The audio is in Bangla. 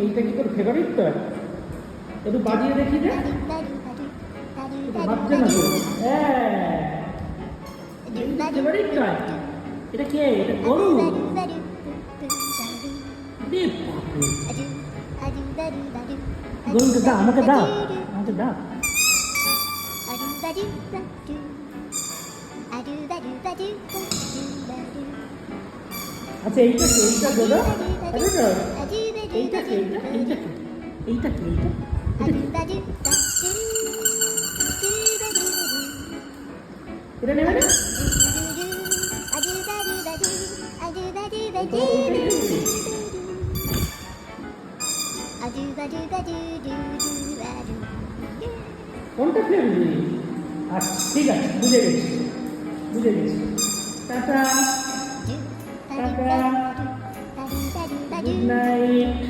এইটা কি তোর ফেভারিট টয়? একটু বাজিয়ে দেখি যে বাজছে না তো। ফেভারিট টয় এটা কে? এটা গরু। গরুটা দা, আমাকে দা, আমাকে দা। আচ্ছা এইটা কি? এইটা দাদা, এইটা কি? এইটা কি? এইটা কি? এটা নেবে না? কোনটা ফেলবি? আচ্ছা ঠিক আছে, বুঝে গেছি, বুঝে গেছি। Tata tata, good night.